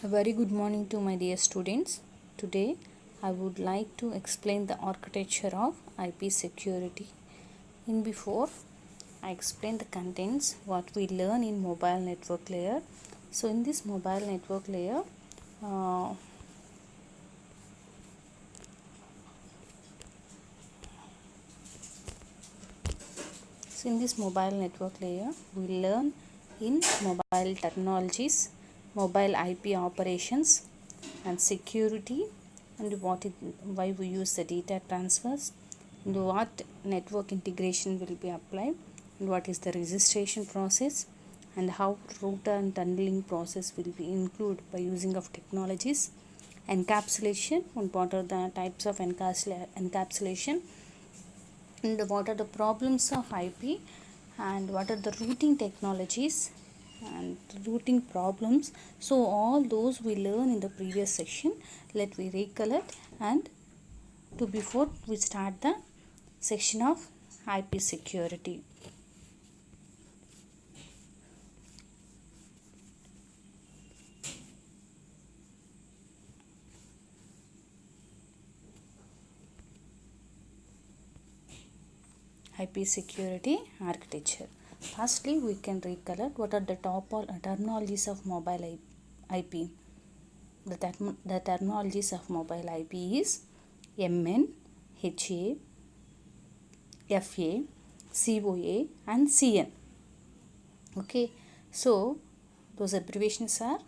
A very good morning to my dear students. Today I would like to explain the architecture of IP security. In before I explain the contents what we learn in mobile network layer. So in this mobile network layer uh, so in this mobile network layer we learn in mobile technologies, mobile IP operations and security, and why we use the data transfers, and what network integration will be applied, and what is the registration process, and how router and tunneling process will be included by using of technologies, encapsulation, and what are the types of encapsulation, and what are the problems of IP, and what are the routing technologies and routing problems. So all those we learn in the previous section. Let we recollect and to before we start the section of IP security. IP security architecture. Firstly, we can recollect what are the terminologies of mobile IP. The terminologies of mobile IP is MN, HA, FA, COA and CN. Okay, so those abbreviations are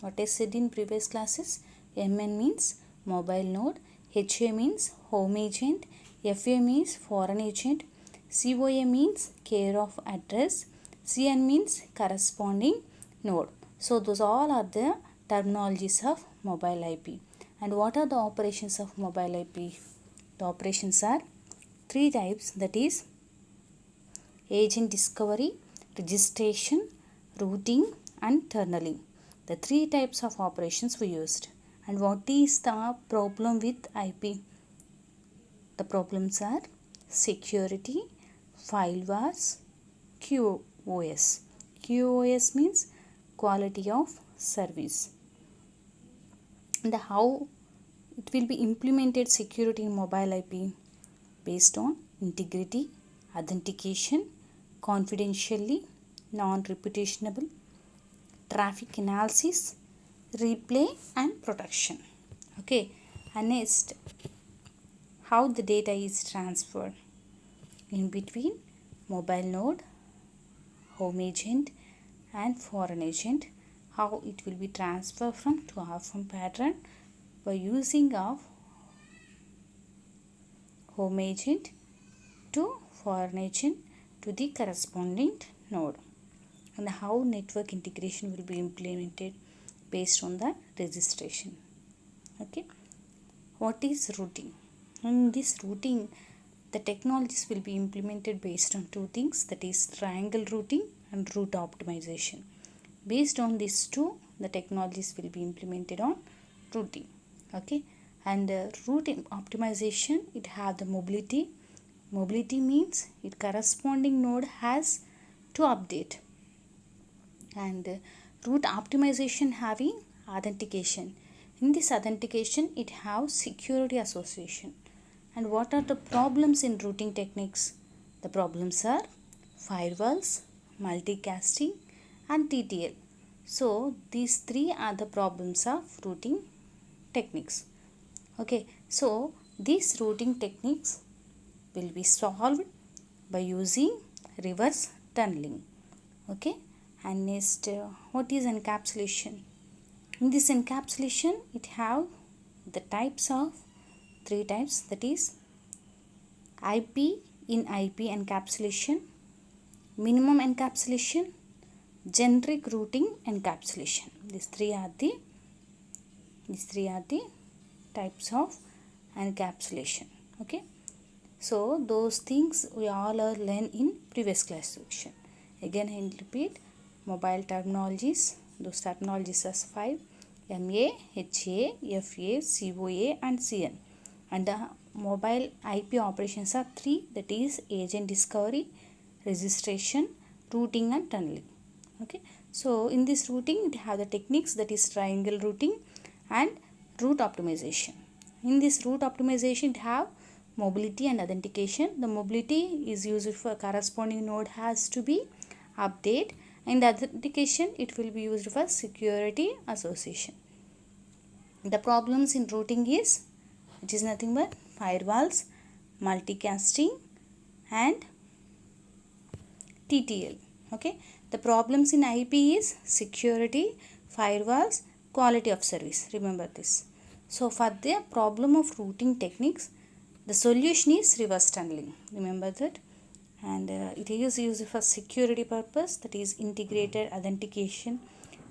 what I said in previous classes. MN means mobile node, HA means home agent, FA means foreign agent, COA means care of address, CN means corresponding node. So those all are the terminologies of mobile IP. And what are the operations of mobile IP? The operations are three types, that is agent discovery, registration, routing and tunneling. The three types of operations we used. And what is the problem with IP? The problems are security, file wars, QoS. QoS means quality of service. And how it will be implemented security in mobile IP based on integrity, authentication, confidentially, non-reputationable, traffic analysis, replay and protection. Okay, and next, how the data is transferred in between mobile node, home agent and foreign agent, how it will be transferred from to R-form pattern by using of home agent to foreign agent to the corresponding node, and how network integration will be implemented based on the registration. Okay, what is routing? In this routing, the technologies will be implemented based on two things, that is triangle routing and route optimization. Based on these two, the technologies will be implemented on routing. Okay, and routing optimization, it have the mobility. Mobility means it corresponding node has to update, and route optimization having authentication. In this authentication, it have security association. And what are the problems in routing techniques? The problems are firewalls, multicasting and TTL. So these three are the problems of routing techniques. Okay, so these routing techniques will be solved by using reverse tunneling. Okay, and next, what is encapsulation? In this encapsulation, it have the types of three types, that is IP in IP encapsulation, minimum encapsulation, generic routing encapsulation. These three are the types of encapsulation. Okay, so those things we all are learned in previous class section. Again I repeat, mobile terminologies, those terminologies are 5: MA, HA, FA, COA and CN. And the mobile IP operations are 3, that is agent discovery, registration, routing and tunneling. Okay, So in this routing it have the techniques, that is triangle routing and route optimization. In this route optimization it have mobility and authentication. The mobility is used for corresponding node has to be update, and the authentication it will be used for security association. The problems in routing is, it is nothing but firewalls, multicasting and TTL. Okay, the problems in IP is security, firewalls, quality of service. Remember this. So for the problem of routing techniques, the solution is reverse tunneling. Remember that. And it is used for security purpose, that is integrated authentication,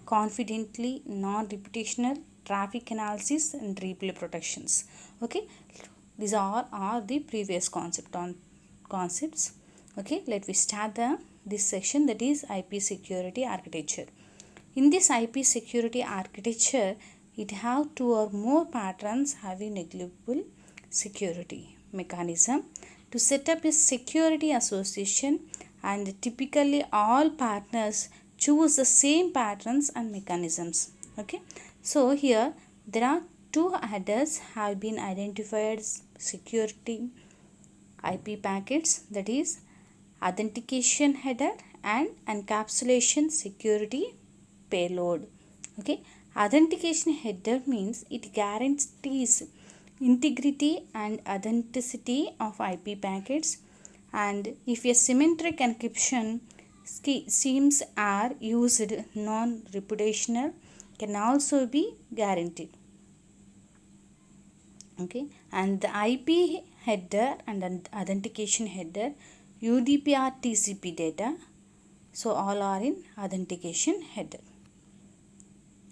confidently non-reputational, traffic analysis and replay protections. Okay, these are the previous concepts. Okay, let me start this section, that is IP security architecture. In this IP security architecture, it have two or more patterns having negligible security mechanism to set up a security association, and typically all partners choose the same patterns and mechanisms. Okay, so here there are two headers have been identified as security IP packets, that is authentication header and encapsulation security payload. Okay, authentication header means it guarantees integrity and authenticity of IP packets, and if a symmetric encryption schemes are used, non-reputational can also be guaranteed. Okay, and the IP header and authentication header, UDP or TCP data, so all are in authentication header.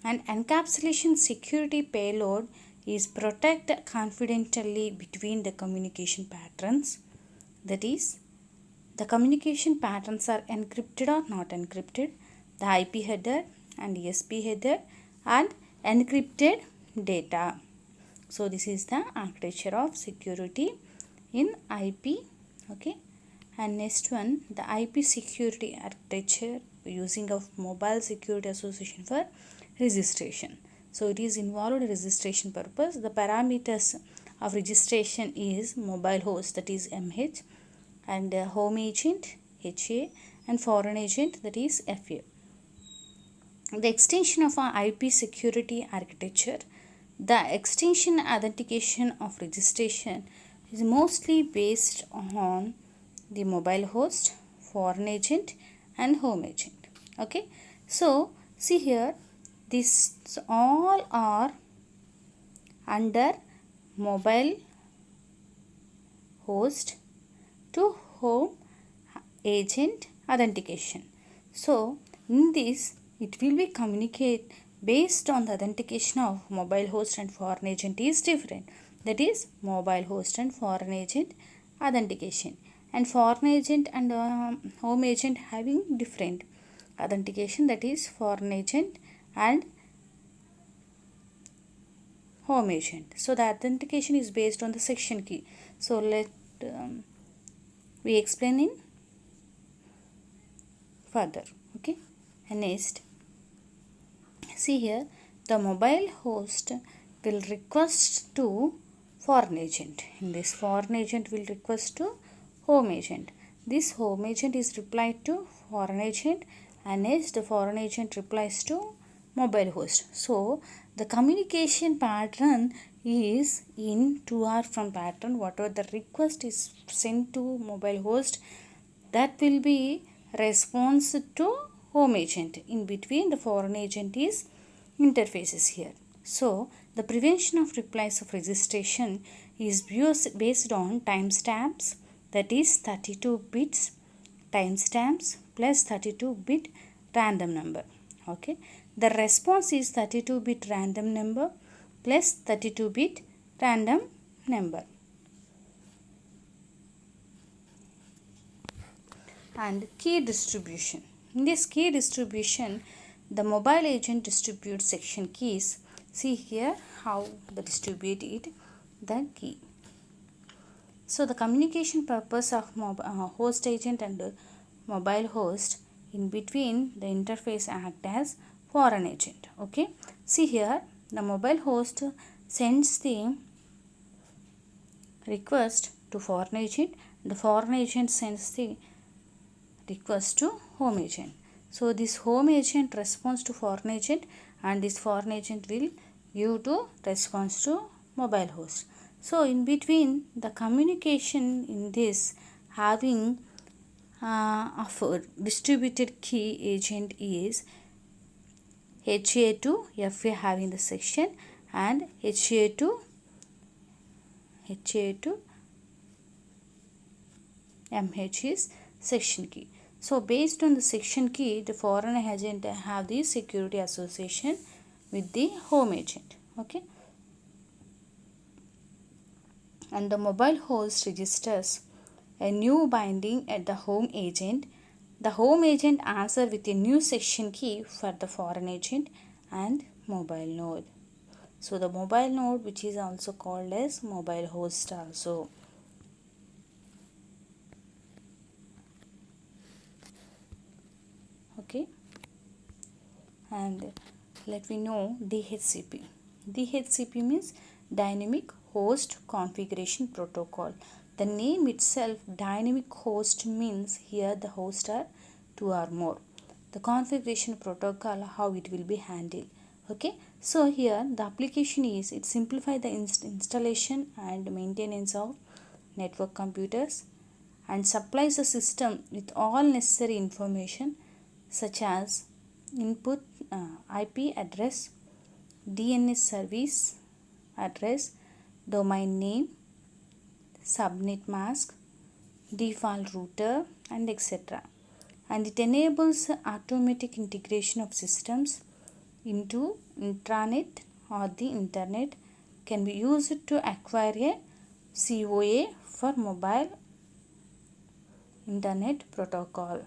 And encapsulation security payload is protect confidentially between the communication patterns, that is the communication patterns are encrypted or not encrypted, the IP header and ESP header and encrypted data. So this is the architecture of security in IP. Okay, and next one, the IP security architecture using of mobile security association for registration. So it is involved in registration purpose. The parameters of registration is mobile host, that is MH, and home agent HA, and foreign agent, that is FA. The extension of our IP security architecture, the extension authentication of registration is mostly based on the mobile host, foreign agent and home agent. Okay, so see here, these all are under mobile host to home agent authentication. So in this it will be communicate based on the authentication of mobile host and foreign agent is different, that is mobile host and foreign agent authentication, and foreign agent and home agent having different authentication, that is foreign agent and home agent. So the authentication is based on the section key. So let we explain in further. Okay, and next see here, the mobile host will request to foreign agent. In this, foreign agent will request to home agent. This home agent is replied to foreign agent, and next the foreign agent replies to mobile host. So the communication pattern is in to or from pattern. Whatever the request is sent to mobile host, that will be response to home agent. In between, the foreign agent is interfaces here. So the prevention of replies of registration is based on timestamps, that is 32 bits timestamps plus 32-bit random number. Okay, the response is 32-bit random number plus 32-bit random number. And key distribution. In this key distribution, the mobile agent distributes section keys. See here how they distribute it, the key. So the communication purpose of host agent and mobile host in between the interface act as foreign agent. Okay, see here the mobile host sends the request to foreign agent, the foreign agent sends the request to home agent. So this home agent responds to foreign agent, and this foreign agent will give to response to mobile host. So in between the communication in this having of a distributed key agent is HA to FA having the section, and HA to MH is section key. So based on the section key, the foreign agent have the security association with the home agent. Okay, and the mobile host registers a new binding at the home agent. The home agent answers with a new section key for the foreign agent and mobile node. So the mobile node, which is also called as mobile host also. Okay, and let me know DHCP. DHCP means Dynamic Host Configuration Protocol. The name itself, dynamic host, means here the hosts are two or more. The configuration protocol, how it will be handled. Okay, so here the application is, it simplifies the installation and maintenance of network computers and supplies the system with all necessary information such as input IP address, DNS service address, domain name, subnet mask, default router, and etc. And it enables automatic integration of systems into intranet or the internet, can be used to acquire a COA for mobile internet protocol.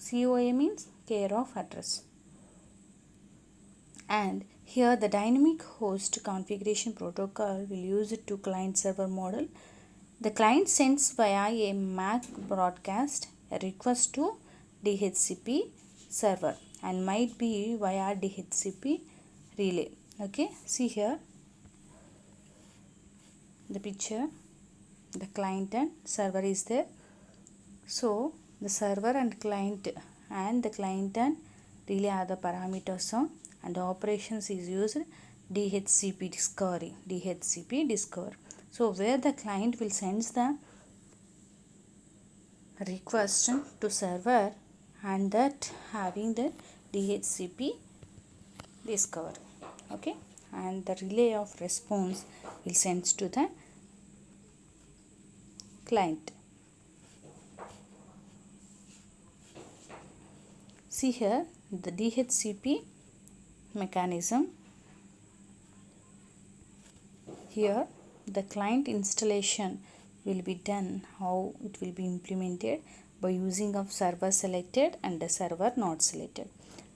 COA means care of address. And here the dynamic host configuration protocol will use it to client server model. The client sends via a MAC broadcast a request to DHCP server and might be via DHCP relay. Okay, see here the picture, the client and server is there. So the server and client and relay are the parameters on, and the operations is used DHCP discover. So where the client will sends the request to server, and that having the DHCP discover. Okay, and the relay of response will sends to the client. See here the DHCP mechanism. Here the client installation will be done, how it will be implemented by using of server selected and the server not selected.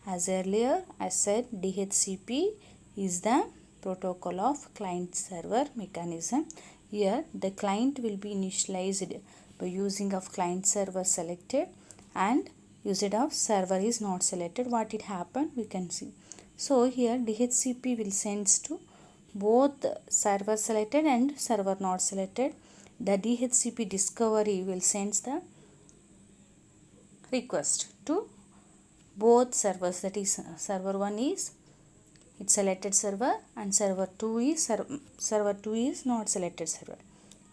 As earlier I said, DHCP is the protocol of client server mechanism. Here the client will be initialized by using of client server selected and usage of server is not selected. What it happened we can see. So here DHCP will sends to both server selected and server not selected. The DHCP discovery will send the request to both servers, that is server 1 is its selected server and server 2 is not selected server.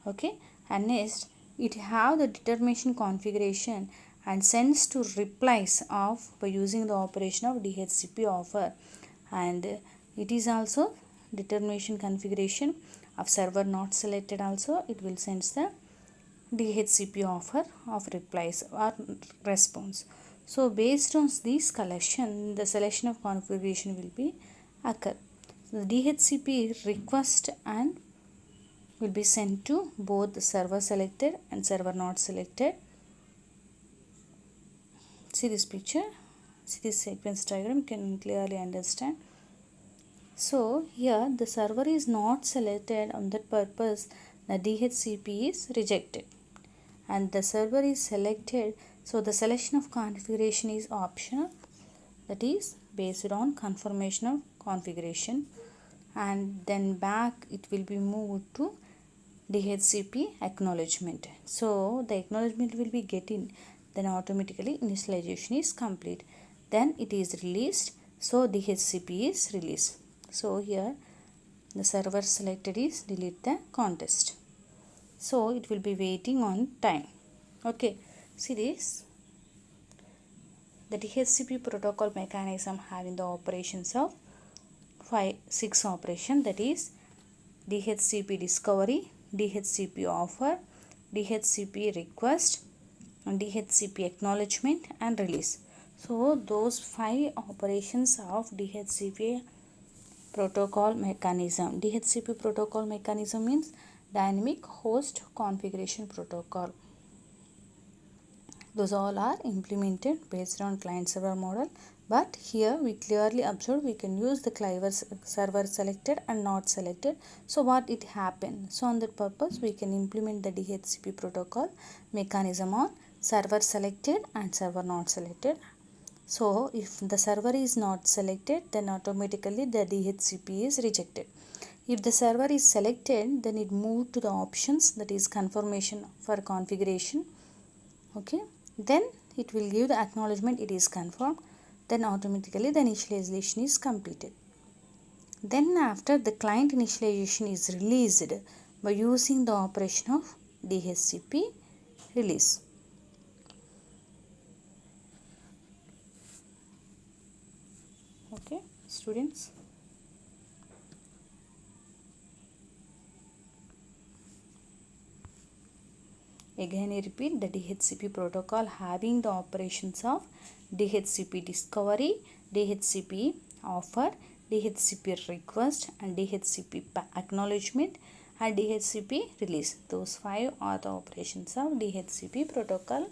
Okay, and next it have the determination configuration and sends to replies of by using the operation of DHCP offer, and it is also determination configuration of server not selected, also it will send the DHCP offer of replies or response. So based on this collection, the selection of configuration will be occur. So the DHCP request and will be sent to both the server selected and server not selected. See this picture, see this sequence diagram, you can clearly understand. So here the server is not selected, on that purpose the DHCP is rejected, and the server is selected So the selection of configuration is optional, that is based on confirmation of configuration, and then back it will be moved to DHCP acknowledgement. So the acknowledgement will be getting, then automatically initialization is complete. Then it is released. So DHCP is released. So here the server selected is delete the contest. So it will be waiting on time. Okay, see this. The DHCP protocol mechanism having the operations of 6 operation, that is DHCP discovery, DHCP offer, DHCP request, and DHCP acknowledgement and release. So those 5 operations of DHCP protocol mechanism. DHCP protocol mechanism means dynamic host configuration protocol. Those all are implemented based on client server model, but here we clearly observe we can use the client server selected and not selected. So what it happened? So on that purpose we can implement the DHCP protocol mechanism on server selected and server not selected. So if the server is not selected, then automatically the DHCP is rejected. If the server is selected, then it moves to the options, that is confirmation for configuration. Okay, then it will give the acknowledgement it is confirmed, then automatically the initialization is completed. Then after the client initialization is released by using the operation of DHCP release. Okay, students. Again I repeat, the DHCP protocol having the operations of DHCP discovery, DHCP offer, DHCP request, and DHCP acknowledgement, and DHCP release. Those 5 are the operations of DHCP protocol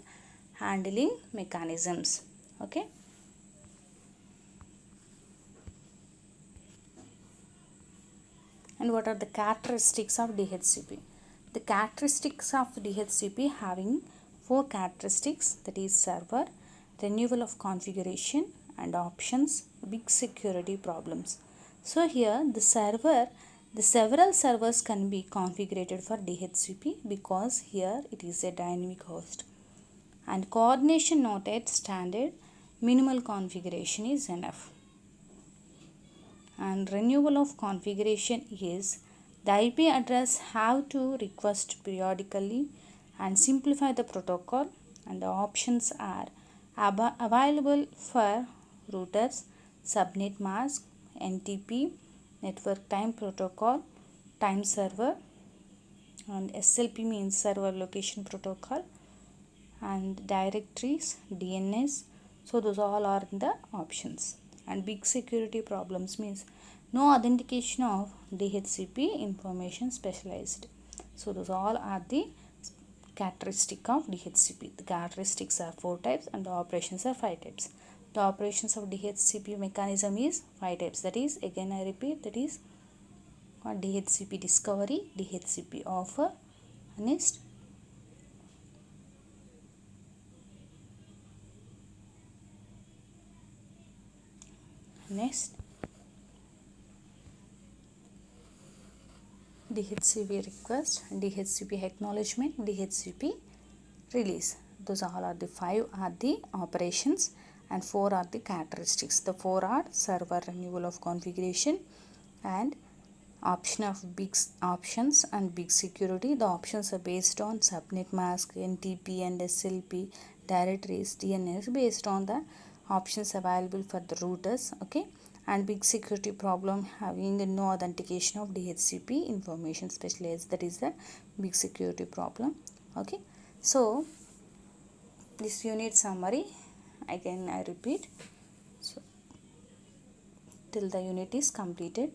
handling mechanisms. Okay. And what are the characteristics of DHCP? The characteristics of DHCP having 4 characteristics, that is server, renewal of configuration, and options, big security problems. So here the several servers can be configured for DHCP because here it is a dynamic host. And coordination not at standard, minimal configuration is enough. And renewal of configuration is the IP address have to request periodically and simplify the protocol, and the options are available for routers, subnet mask, NTP, network time protocol, time server, and SLP means server location protocol, and directories, DNS. So those all are the options. And big security problems means no authentication of DHCP information specialized. So those all are the characteristic of DHCP. The characteristics are 4 types and the operations are 5 types. The operations of DHCP mechanism is 5 types. That is, again I repeat, that is DHCP discovery, DHCP offer, next DHCP request, DHCP acknowledgement, DHCP release. Those all are the 5 are the operations and 4 are the characteristics. The 4 are server renewal of configuration and option of big options and big security. The options are based on subnet mask, NTP and SLP, directories, DNS, based on the options available for the routers. Okay, and big security problem having no authentication of DHCP information specialized, that is the big security problem. Okay, so this unit summary, again I repeat, so till the unit is completed,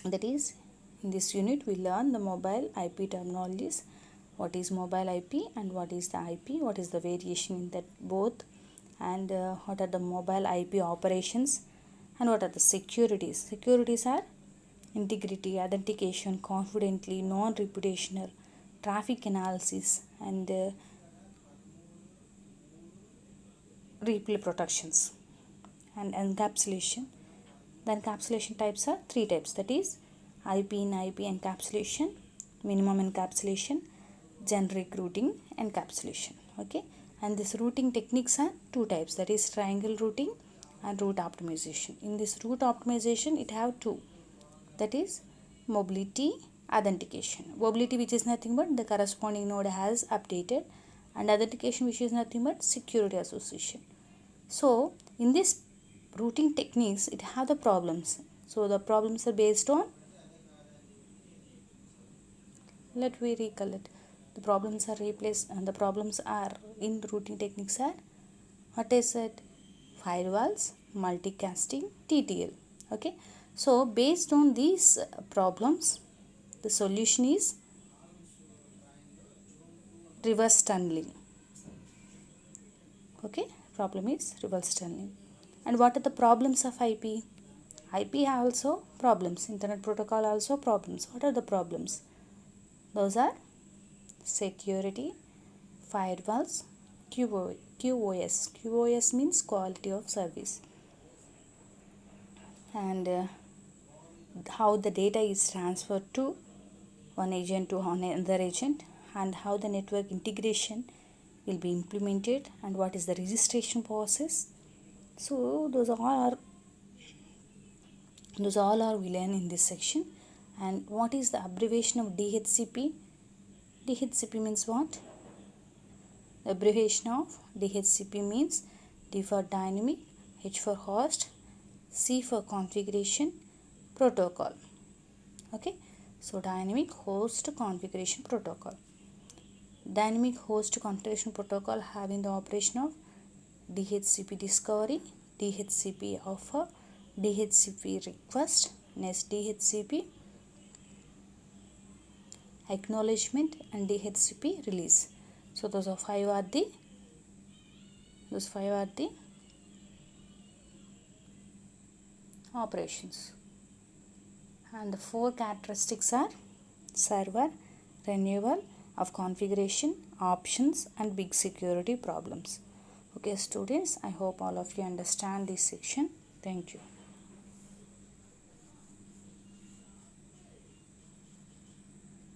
that is in this unit we learn the mobile IP terminologies, what is mobile IP and what is the IP, what is the variation in that both, and what are the mobile IP operations, and what are the securities. Securities are integrity, authentication, confidently, non-reputational, traffic analysis, and replay protections and encapsulation. The encapsulation types are three types, that is IP in IP encapsulation, minimum encapsulation, generic routing encapsulation. Okay, and this routing techniques are two types, that is triangle routing and route optimization. In this route optimization it have two, that is mobility authentication. Mobility, which is nothing but the corresponding node has updated, and authentication, which is nothing but security association. So in this routing techniques it have the problems. So the problems are based on, let we recollect. The problems are replaced, and the problems are in routing techniques are, what is it? Firewalls, multicasting, TTL. Okay, so based on these problems, the solution is reverse tunneling. Okay, problem is reverse tunneling. And what are the problems of IP? IP also problems, internet protocol also problems. What are the problems? Those are security, firewalls, QoS. QoS means quality of service, and how the data is transferred to one agent to another agent, and how the network integration will be implemented, and what is the registration process. So those all are we learn in this section. And what is the abbreviation of DHCP? DHCP means what? The abbreviation of DHCP means D for dynamic, H for host, C for configuration protocol. Okay, so dynamic host configuration protocol. Dynamic host configuration protocol having the operation of DHCP discovery, DHCP offer, DHCP request, next DHCP acknowledgement, and DHCP release. So those five are the operations. And the four characteristics are server, renewal of configuration, options, and big security problems. Okay students, I hope all of you understand this section. Thank you.